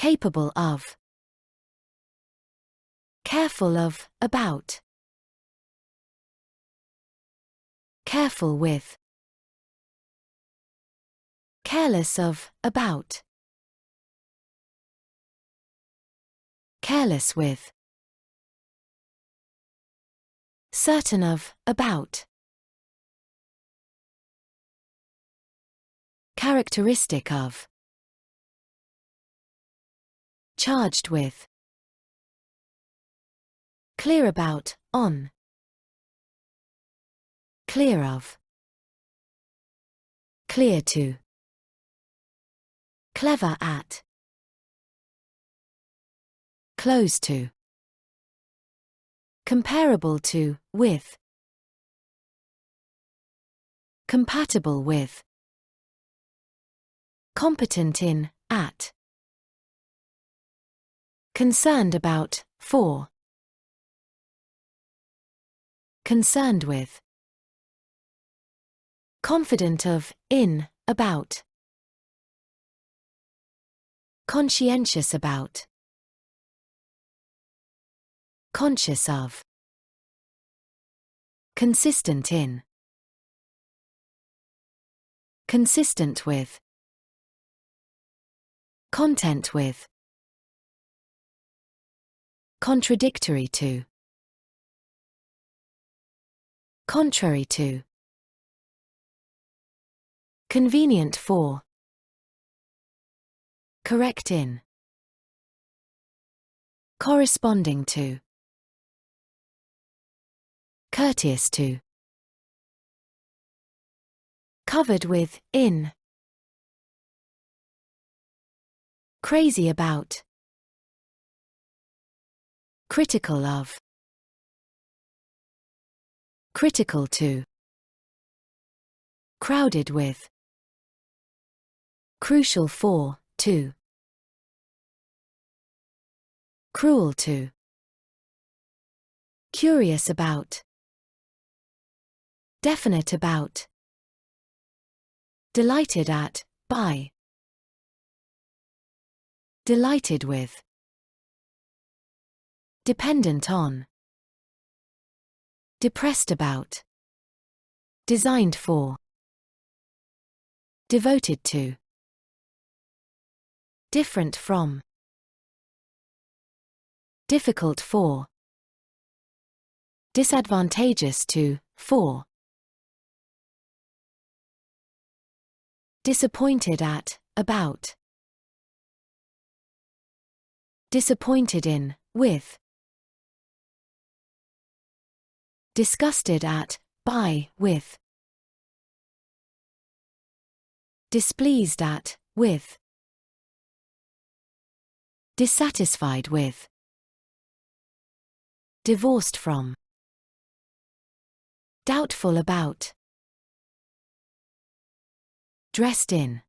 capable of, careful of, about, careful with, careless of, about, careless with, certain of, about, characteristic of, charged with, clear about, on, clear of, clear to, clever at, close to, comparable to, with, compatible with, competent in, at, concerned about, for, concerned with, confident of, in, about, conscientious about, conscious of, consistent in, consistent with, content with, contradictory to, contrary to, convenient for, correct in, corresponding to, courteous to, covered with, in, crazy about, critical of, critical to, crowded with, crucial for, to, cruel to, curious about, definite about, delighted at, by, delighted with, dependent on, depressed about, designed for, devoted to, different from, difficult for, disadvantageous to, for, disappointed at, about, disappointed in, with, disgusted at, by, with, displeased at, with, dissatisfied with, divorced from, doubtful about, dressed in,